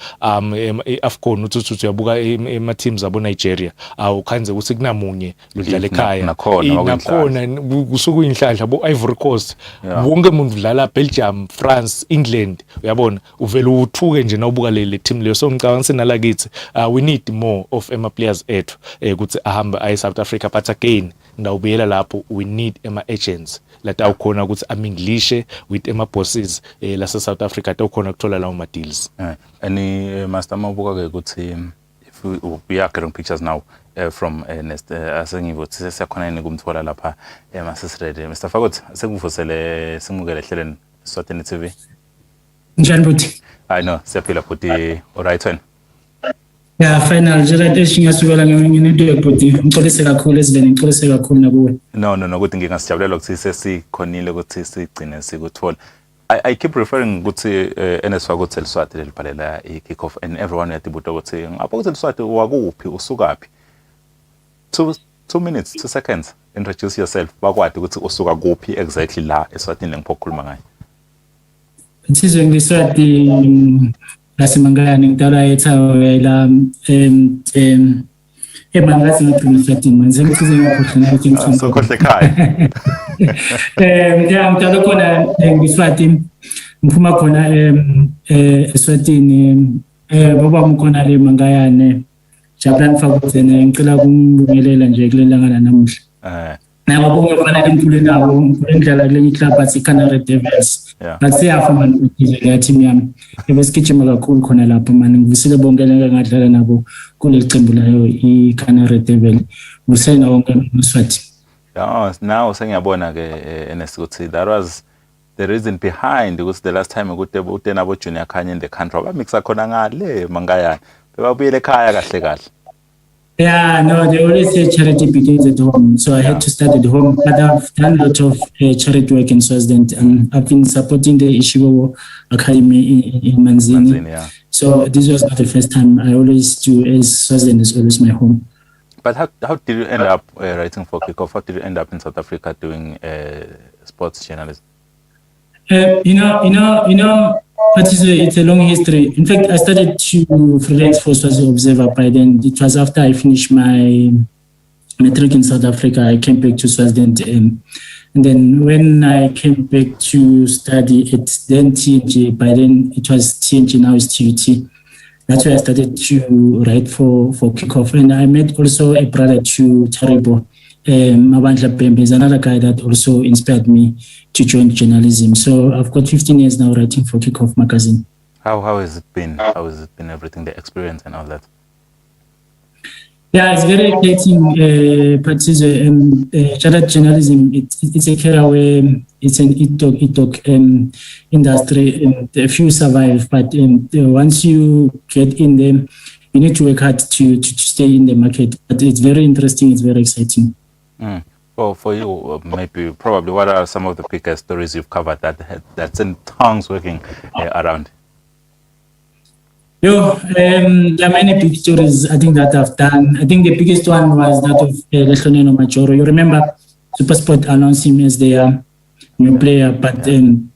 eAfcon uthi uyabuka ema teams abo Nigeria awukhanze ukuthi kunamunye ludlala ekhaya nakhona kusuku inhlanhla bo Ivory Coast wonke umuntu udlala Belgium, France, England, uyabona uvela uthuke nje nawubuka le team leyo. So ngicabanga sinala kithi we need more of ema players ethu ukuthi ahamba aye South Africa, but again ndawubuyela lapho we need ama-agents lata ukhona ukuthi aminglishe with ama-bosses lase South Africa atawukhona kuthola lawo ma-deals. And master mabuka ke ukuthi if we are getting pictures now from Nest asengivuthi siyakhona yini kumthola lapha emasisready. Mr. Fakot sekuvusele simukele ehlelweni Eswatini TV. Njani buti? I know siyaphila buti, alright wena? Yeah, final Gerard eshingasukela nginento buti ngixolise kakhulu eziveni ngixolise kakhulu nakuwe. No ukuthi ngingasijabulela ukuthi sesikhonile ukuthi sigcine sikuthola. I keep referring ukuthi NS Fakot eLswati lelibhalela i-kick off and everyone uyatibuta ukuthi ngapha ukuthi eLswati wakuphi usukaphi. 2 minutes 2 seconds introduce yourself bakwadi ukuthi usuka kuphi exactly la eSwatini lengipho ukukhuluma ngayo. Insizwe ngiswati lasemangani ngidala ethawe la emangazi ngiphumisa manje ngithize ngikhohlana ukuthi ngithanda so khohle ekhaya. Yeah, ngidala khona ngiswati ngiphuma khona eSwatini baba mkhona le mangayane Jabulani Fakot ngicela kumbongelela nje kulelanga namuhla. Nababonga kufanele imphule nawo ngidlala kule club athi Canary Devils. But siyafuna ukuthi le team yami ebesigijima kakhulu khona lapho manje ngivisile bonke ngadlala nabo kule cembu layo iCanary Devil usena wonke uMswati. Yeah, now sengiyabona ke NS ukuthi that was the reason behind ukuthi the last time ukuthi nabo junior khanya in the country abamixa khona ngale mangayana bebabuyele ekhaya kahle kahle. Yeah, no, they always say charity begins at home. So I had to start at home. But I've done a lot of charity work in Swaziland. I've been supporting the Ishiwo Academy in Manzini. So this was not the first time. I always do, as Swaziland is always my home. But how did you end up writing for Kickoff? How did you end up in South Africa doing sports journalism? But it's a long history. In fact, I started to freelance for Swazi Observer by then. It was after I finished my matric in South Africa. I came back to Swaziland. And then when I came back to study at then TNG, by then it was TNG, now it's TUT. That's where I started to write for Kickoff. And I met also a brother to Taribo. Mabandla Pembe is another guy that also inspired me to join journalism. So I've got 15 years now writing for Kickoff magazine. How has it been? How has it been, everything, the experience and all that? Yeah, it's very exciting. But journalism, it's a career where it's an eat-talk industry. A few survive, but once you get in them, you need to work hard to stay in the market. But it's very interesting. It's very exciting. Well, for you, probably, what are some of the biggest stories you've covered that's in tongues working around? There are many big stories I think that I've done. I think the biggest one was that of Lehloneno Majoro. You remember SuperSport announced him as their new player, but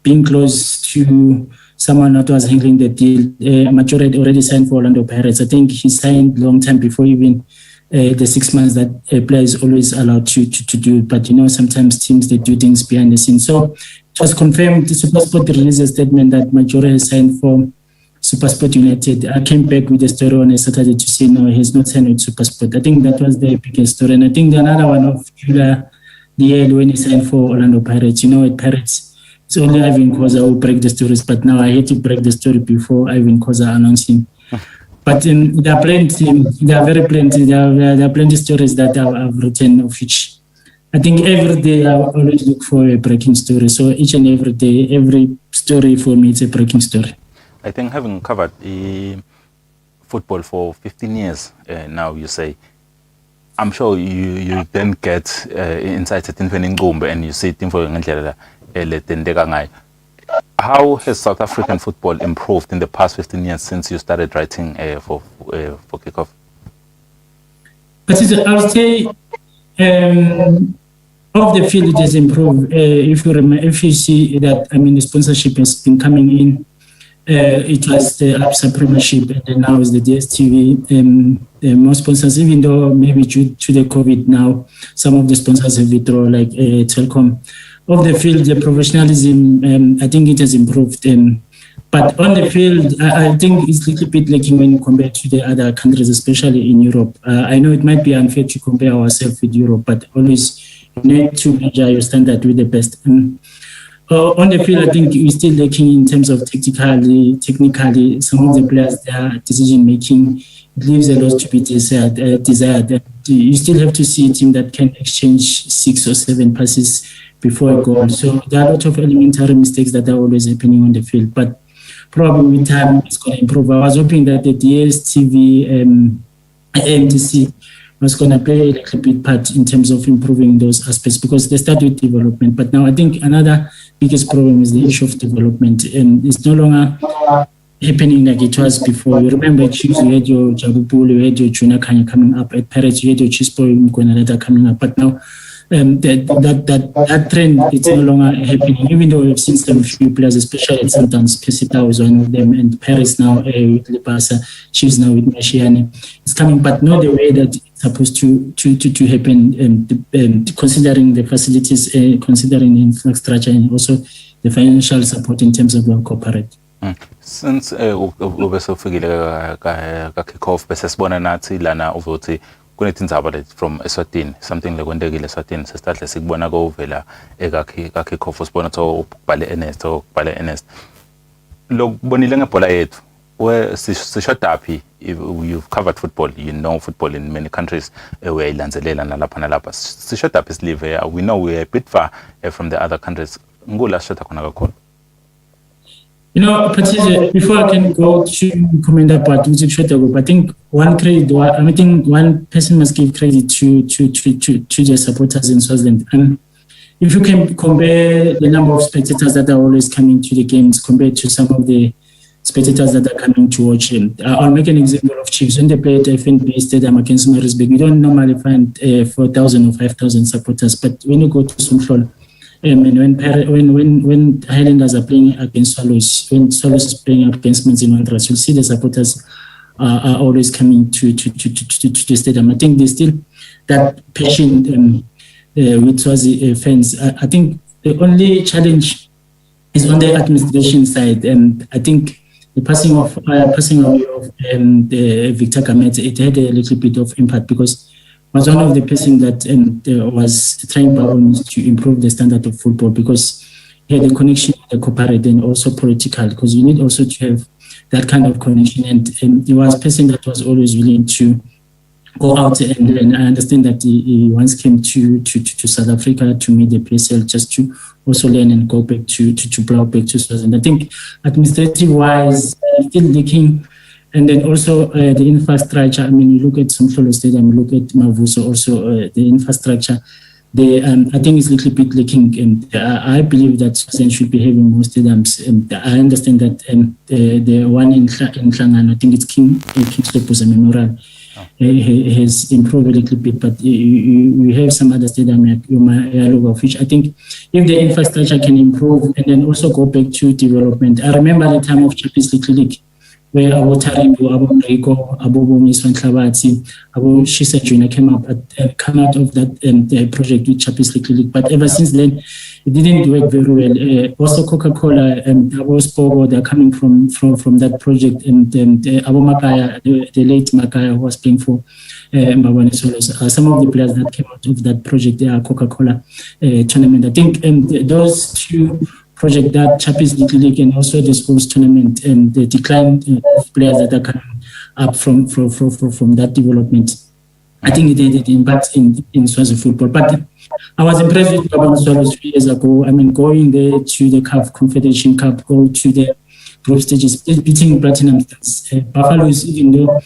being close to someone that was handling the deal, Majoro had already signed for Orlando Pirates. I think he signed long time before even the 6 months that a player is always allowed to do. But sometimes teams, they do things behind the scenes. So it was confirmed. The SuperSport released a statement that Majoro has signed for SuperSport United. I came back with the story on a Saturday to say no, he's not signed with SuperSport. I think that was the biggest story. And I think the another one of Julia Liel when he signed for Orlando Pirates. At Pirates, it's only Ivan Khoza who break the stories, but now I had to break the story before Ivan Khoza announced him. But there are plenty, there are very plenty, there are plenty stories that I've written, of which I think every day I always look for a breaking story. So each and every day, every story for me, it's a breaking story. I think having covered football for 15 years now, you say, I'm sure you then get insights at Ingumbe and you see it. How has South African football improved in the past 15 years since you started writing for Kickoff? But I would say off the field it has improved. If you see that, the sponsorship has been coming in. It was the ABSA Premiership, and then now is the DSTV. More sponsors, even though maybe due to the COVID now, some of the sponsors have withdrawn, like Telkom. Off the field, the professionalism, I think it has improved. But on the field, I think it's a little bit lacking when compared to the other countries, especially in Europe. I know it might be unfair to compare ourselves with Europe, but always you need to measure your standard with the best. On the field, I think we're still lacking in terms of technically, some of the players, their decision-making, it leaves a lot to be desired. You still have to see a team that can exchange 6 or 7 passes before a goal. So there are a lot of elementary mistakes that are always happening on the field. But probably with time, it's going to improve. I was hoping that the DSTV MTC was going to play a little bit part in terms of improving those aspects because they start with development. But now I think another biggest problem is the issue of development. And it's no longer happening like it was before. You remember Chiefs, you had your Jabupulu, you had your Junior Kanye coming up. At Pirates, you had your Chispo Mkwenaleta coming up. But now that trend, it's no longer happening, even though we've seen some few players, especially at Sundowns. Pesita was one of them, and Paris now with Libasa, Chiefs now with Mashiane. It's coming, but not the way that it's supposed to happen, considering the facilities, considering the infrastructure, and also the financial support in terms of the corporate. Since ube sofikile ka kickoff bese sibona nathi lana uvuthi kunetindzaba from Eswatini, something lekwendekile Eswatini sesihle sikubona kovela ka kickoff sibona to ukubhale Ernest lokubonile ngebhola yethu where sishotaphi. You've covered football, you know football in many countries where ilandzelela nalapha nalapha sishotaphi silive. We know we're a bit far from the other countries. Ngula shota khona kakhulu. Patricia, before I can go to comment about music shota, I think one person must give credit to the supporters in Swaziland. And if you can compare the number of spectators that are always coming to the games compared to some of the spectators that are coming to watch him. I'll make an example of Chiefs. When they play at FNB Stadium against Maritzburg, you don't normally find 4,000 or 5,000 supporters. But when you go to Sumhlolo, when Highlanders are playing against Swallows, when Swallows is playing against Manzini Wanderers, you'll see the supporters are always coming to the stadium. I think there's still that passion with Swazi fans. I think the only challenge is on the administration side, and I think the passing away of Victor Gamet, it had a little bit of impact because was one of the person that was trying to improve the standard of football because he had a connection with the corporate and also political, because you need also to have that kind of connection. And he was a person that was always willing to go out, and I understand that he once came to South Africa to meet the PSL just to also learn and go back to plow back to Swaziland. I think administrative-wise, still looking, and then also the infrastructure. I mean, you look at Somhlolo Stadium, you look at Mavuso, also the infrastructure. I think it's a little bit lacking, and I believe that Swaziland should be having more stadiums. I understand that the one in Klangan, I think it's King's Leposa Memorial, has improved a little bit, but you have some other stadium like which I think if the infrastructure can improve and then also go back to development. I remember the time of Champions League Clinic, where Abo Tarimbo, Abo Reiko, Abo Bomiswan Klavati, Abo Shisa Junior come out of that project with Champions League Clinic. But ever since then, it didn't work very well. Also Coca-Cola and Abo Spogo, they're coming from that project. And Abo Makaya, the late Makaya, who was playing for Mbabane Solos, some of the players that came out of that project, they are Coca-Cola tournament. I think those two project, that Champions League and also the sports tournament, and the decline of players that are coming up from that development, I think it had impact in Swazi football. But I was impressed with Mbabane Solos 3 years ago. I mean, going there to the CAF Confederation Cup, go to the group stages, beating Platinum Stars. Buffaloes, even though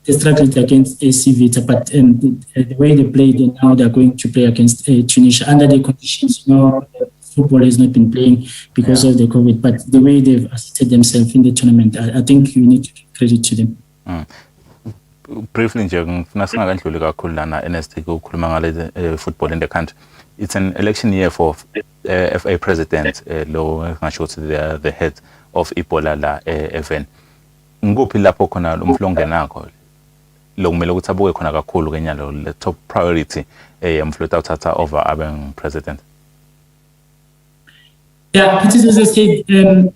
they struggled against AC Vita, but the way they played, and now they're going to play against Tunisia under the conditions, football has not been playing because of the COVID, but the way they've assisted themselves in the tournament, I think you need to give credit to them. Briefly nje ngifuna singakandluli kakhulu lana NST ukukhuluma ngale football in the country. It's an election year for FA president, lo ngisho ukuthi the head of Libhola la event. Ngikuphi lapho khona umflonge nakho lo kumele ukuthi abuke khona kakhulu kenyalo le top priority yamflota uthatha over abeng president? Yeah, it is, as I said,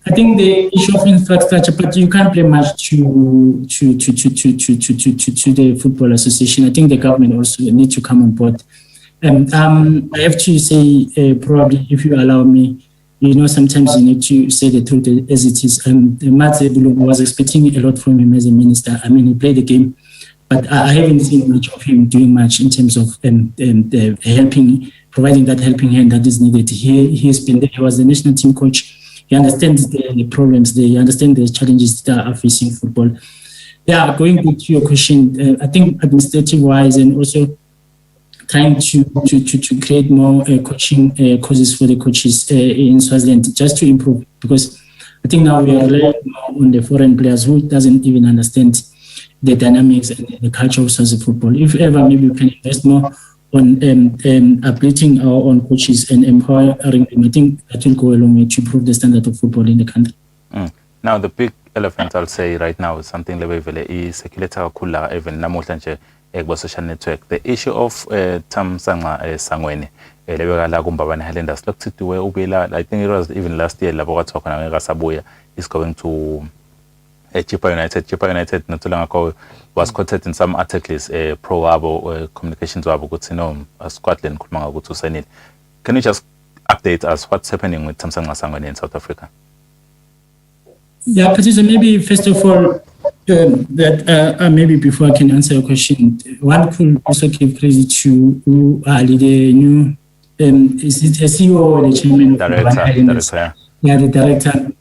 I think the issue of infrastructure, but you can't blame much to the Football Association. I think the government also need to come on board. I have to say, probably, if you allow me, sometimes you need to say the truth as it is. Matse Bulu was expecting a lot from him as a minister. I mean, he played the game, but I haven't seen much of him doing much in terms of providing that helping hand that is needed. He has been there. He was the national team coach. He understands the problems there. He understands the challenges that are facing football. Yeah, going back to your question, I think administrative-wise and also trying to create more coaching courses for the coaches in Swaziland just to improve, because I think now we are relying more on the foreign players who doesn't even understand the dynamics and the culture of Swazi football. If ever, maybe we can invest more on updating our own coaches and empowering them. I think that will go a long way to improve the standard of football in the country. Now, the big elephant, I'll say right now, is something that is circulator kula even namuhlanje social network. The issue of Tam Sanga Sangweni, Lebegala Gumbabane Highlanders, looked to where Ubela, I think it was even last year, Laboratoire Sabuya is going to Chippa United. Chippa United not too long ago was quoted in some articles pro Abo communications Abo Scotland Kumanga to Senate. Can you just update us what's happening with Samsung Sangweni in South Africa? Yeah, Patricia, maybe first of all, maybe before I can answer your question, one could also give credit to Ali, the new is it a CEO or the chairman? Director. Yeah, the director.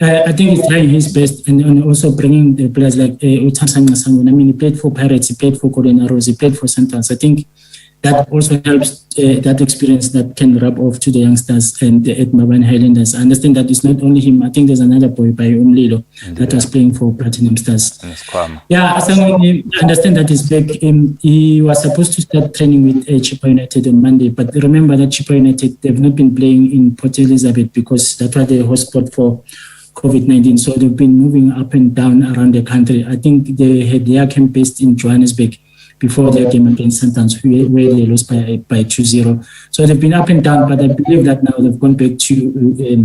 I think he's trying his best and also bringing the players like Utamsang Sangweni. I mean, he played for Pirates, he played for Golden Arrows, he played for Santans. I think that also helps that experience that can rub off to the youngsters and at Mbabane Highlanders. I understand that it's not only him. I think there's another boy by Umlilo that was playing for Platinum Stars. Yeah, I understand that he's back. He was supposed to start training with Chippa United on Monday, but remember that Chippa United, they've not been playing in Port Elizabeth because that was the hotspot for COVID-19. So they've been moving up and down around the country. I think they had their camp based in Johannesburg before their game against Santans, where they lost by 2-0. So they've been up and down, but I believe that now they've gone back to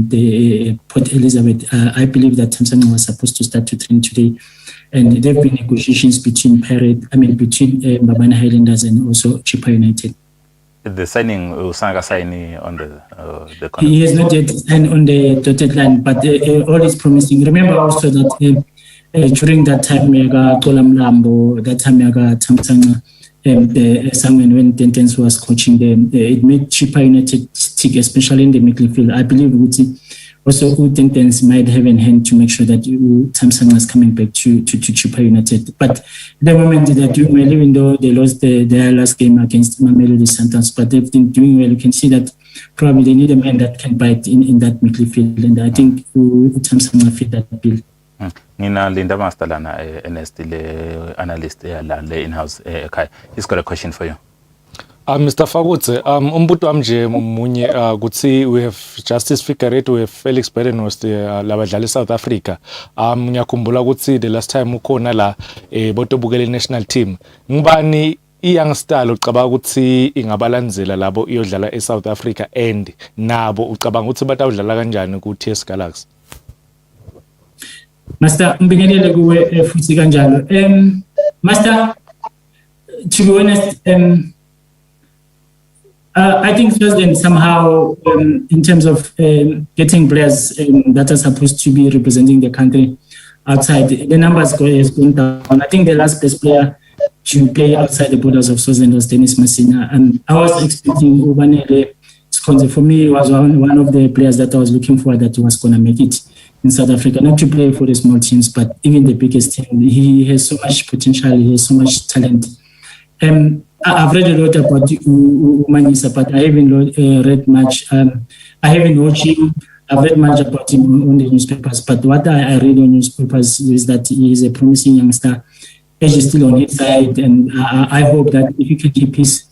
the Port Elizabeth. I believe that Samsung was supposed to start to train today. And there have been negotiations between Mbabane Highlanders and also Chippa United. The signing, Usanga signing on the contract. He has not yet signed on the dotted line, but all is promising. Remember also that during that time, that time, Tamsanga, when Tentens was coaching them, it made Chippa United stick, especially in the midfield. I believe also Tentens might have in hand to make sure that Tamsanga was coming back to Chippa United. But the moment they're doing well, even though they lost their last game against Mamelodi Sundowns, but they've been doing well. You can see that probably they need a man that can bite in that midfield, and I think Tamsanga fit that bill. Ngina Linda Mastalana, Ernest, the analyst le in-house ekhaya. He's got a question for you. Mr. Fagutse, umbuto amje munye kutsi we have Justice Figueiredo, we have Felix Berenos labadlali South Africa. Ngiyakhumbula kutsi the last time ukhona la botobukele national team. Ngubani i-young star ucabanga ukuthi ingabalandzela labo iyodlala eSouth Africa and nabo ucabanga ukuthi batawudlala kanjani ku-TS Galaxy? Master, mbingelele kuwe futhi kanjalo. Master, to be honest, I think Swaziland somehow, in terms of getting players that are supposed to be representing the country outside, the numbers has gone down. I think the last best player to play outside the borders of Swaziland was Dennis Masina, and I was expecting Ubanele Skonze. For me, was one of the players that I was looking for that was going to make it in South Africa, not to play for the small teams, but even the biggest team. He has so much potential, he has so much talent. I've read a lot about Manisa, but I haven't read much. I haven't watched him. I've read much about him on the newspapers, but what I read on newspapers is that he is a promising youngster. Age is still on his side, and I hope that if he can keep his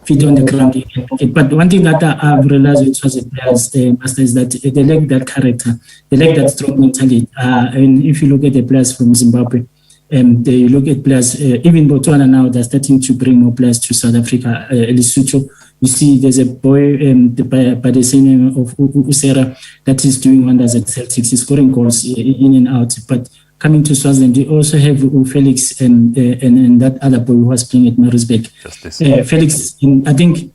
feet on the ground, he can make it. But one thing that I've realized with Swazi players, Master, is that they lack that character, they lack that strong mentality. And if you look at the players from Zimbabwe, they look at players, even Botswana now, they're starting to bring more players to South Africa. Lesotho, you see, there's a boy by the same name of Usera that is doing wonders at Celtics. He's scoring goals in and out. But coming to Swaziland, they also have Felix and that other boy who was playing at Maritzburg. Felix, I think,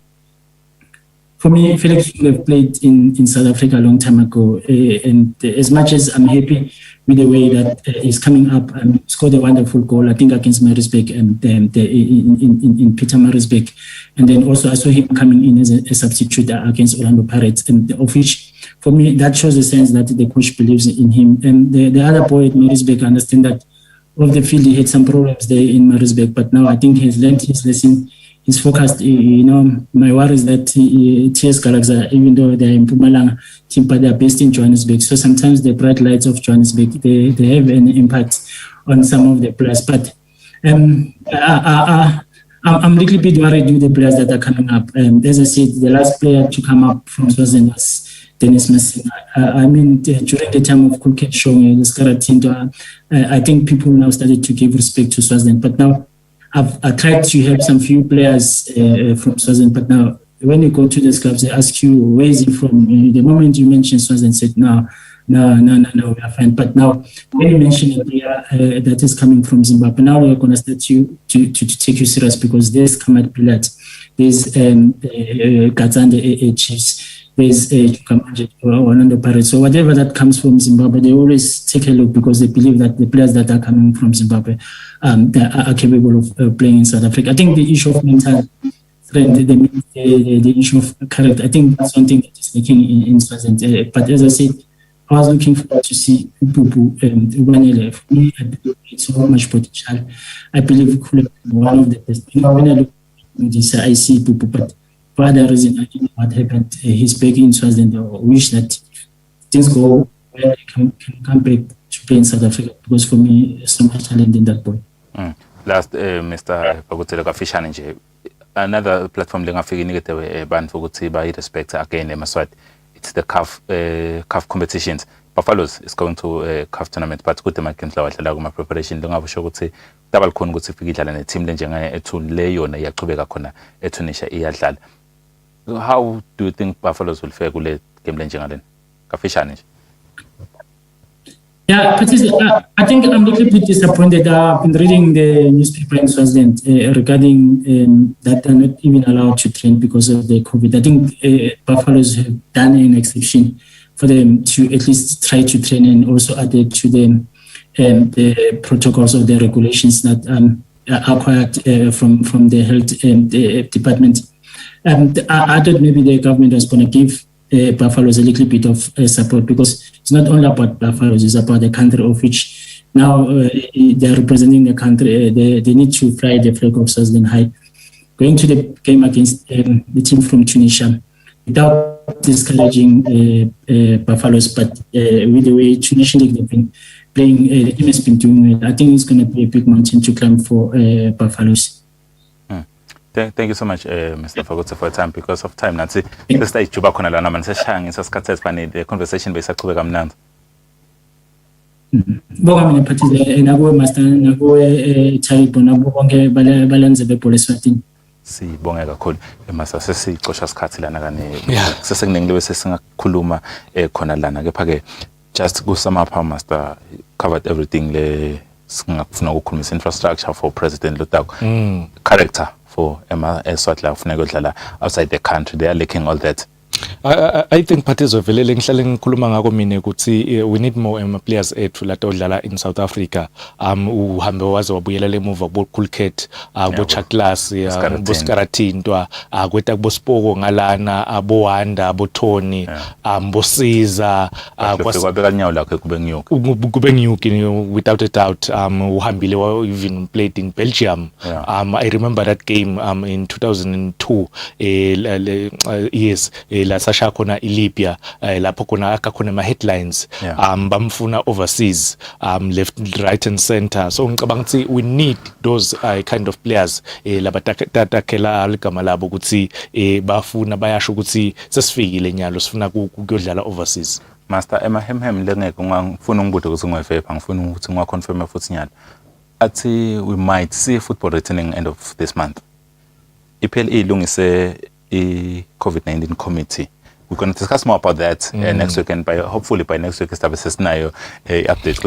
for me, Felix should have played in South Africa a long time ago. And as much as I'm happy with the way that he's coming up and scored a wonderful goal, I think, against Maritzburg and in Peter Maritzburg. And then also I saw him coming in as a substitute against Orlando Pirates, and of which, for me, that shows a sense that the coach believes in him. And the other boy at Maritzburg, I understand that off the field he had some problems there in Maritzburg, but now I think he's learned his lesson. He's focused. My worry is that TS Galaxy, even though they're in Mpumalanga team, but they're based in Johannesburg. So sometimes the bright lights of Johannesburg, they have an impact on some of the players. But I'm a little bit worried with the players that are coming up. As I said, the last player to come up from Swaziland was Dennis Masina. I mean, during the time of Kulket Shong, the Skaratinto, I think people now started to give respect to Swaziland. But now, I tried to help some few players from Swaziland, but now when you go to these clubs, they ask you, where is he from? The moment you mention Swaziland, said, no, we are fine. But now, when you mention a player that is coming from Zimbabwe, now we're going to start to take you serious, because there's Kamat Pilat, there's Gatsande Chiefs, there's Orlando Pirates. So whatever that comes from Zimbabwe, they always take a look, because they believe that the players that are coming from Zimbabwe they are capable of playing in South Africa. I think the issue of mental strength, the issue of character, I think that's one thing that is lacking in Swaziland. But as I said, I was looking forward to see Pupu and Ubanele. For me, I believe it's so much potential. I believe it could have been one of the best. When I look at this, I see Pupu, but for other reason, I don't know what happened. He's back in Swaziland. I wish that things go well, he can come back to play in South Africa, because for me, there's so much talent in that boy. Last, Mr. Pagutele kafishane nje, another platform lengafika inikete bantu ukuthi bayi respect again eMaswati. It's the CAF competitions. Buffaloes is going to a CAF tournament, but kude games la wadlala kuma preparation ngabusho ukuthi dabal khona ukuthi ifike idlala ne team lenjenga ethu le yona iyaqhubeka khona eTunisia iyadlala. How do you think Buffaloes will fare kule game lenjenga lena? Kafishane nje. Yeah, I think I'm a little bit disappointed. I've been reading the newspaper in Swaziland regarding that they're not even allowed to train because of the COVID. I think Buffaloes have done an exception for them to at least try to train and also added to the the protocols or the regulations that are acquired from the health department. I thought maybe the government was going to give buffaloes a little bit of support, because it's not only about buffaloes, it's about the country of which now they're representing the country. They need to fly the flag of Swaziland high. Going to the game against the team from Tunisia, without discouraging buffaloes, but with the way Tunisian League they've been playing, the team has been doing it. I think it's going to be a big mountain to climb for buffaloes. Thank you so much, Mr. Fagotse, for your time. Because of time, Nancy, this stage juba khona lana manje seshangi sasikhathe sifane the conversation besaqhubeka mnandi. Bonga mina phathile nakuwe master nakuwe Thaibo nabo bonke balenze beBhola Eswatini. Sibonge kakhulu masa sesicosha isikhathi lana kane sesenginengile bese singakhuluma khona lana kepha ke just go sum up, master covered everything le singafuna ukukhulumisa infrastructure for President Lutako, character for Emma Eswatini ufuneka udlala outside the country. They are lacking all that. I think Patizo velele ngihlale ngikhuluma ngako mina ukuthi we need more players ethu la odlala in South Africa. Uhambe waze wabuyela lemuva bo Kulket, bo Chaklas, bo Skarathintwa, kweta bo Spoko ngalana, abo Wanda, abo Tony, bo Siza, kwabeka nyawo lakhe kube Nyuki without a doubt. Uhambile even played in Belgium. I remember that game in 2002. Yes. La sasha khona Libya lapho khona akakhona ma headlines bamfuna overseas left, right and center. So ngicabanga ukuthi we need those kind of players labatakela ligama labo ukuthi bafuna bayasho ukuthi sesifikile nyalo sifuna ukuyodlala overseas. Master Emma Hemhem lengeke ngifuna ngibude ukuthi ngwefepha ngifuna ukuthi ngiwaconfirm futhi nyalo athi we might see football returning end of this month. IPL ilungise COVID-19 committee. We're going to discuss more about that next week, and hopefully by next week establish scenario update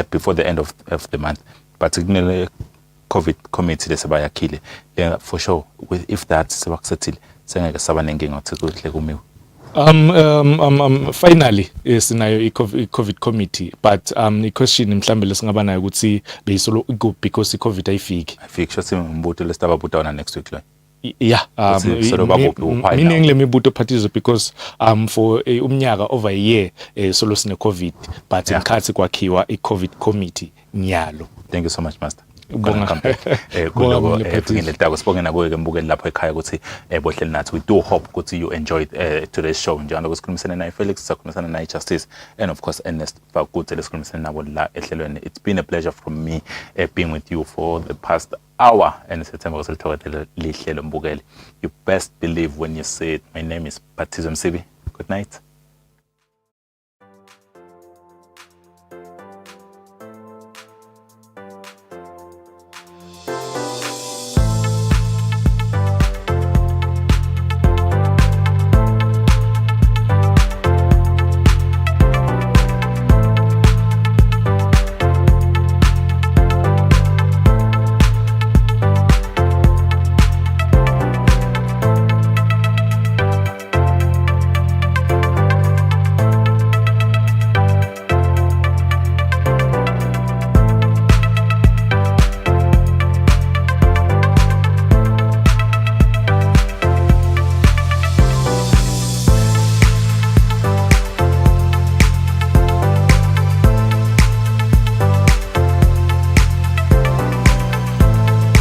before the end of the month. Particularly COVID committee lesabayakile for sure. If that's successful, finally sinayo i-COVID committee, but i-question mhlambe lesingaba nayo ukuthi beyisolo go because i-COVID ayifiki shoti mbuto lesitaba butana next week la. Yeah, meaning le mibuto Patizo because for umnyaka over a year solo sine COVID, but ngikhathi kwakhiwa i-COVID committee nyalo. Thank you so much, master. Kuloko ngilethako sibonge nakuwe ke mbukeli lapho ekhaya ukuthi bohleli nathi. We do hope ukuthi you enjoyed today's show. Njengoba kusikhulumisana naye Felix, sakhulumisana naye Justice, and of course Ernest Fagotse lesikhulumisana nabo la ehlelweni. It's been a pleasure from me being with you for the past hour, and September ukuthi lithokozele lihlelo mbukeli. You best believe when you say it. My name is Patizo Msibi. Good night.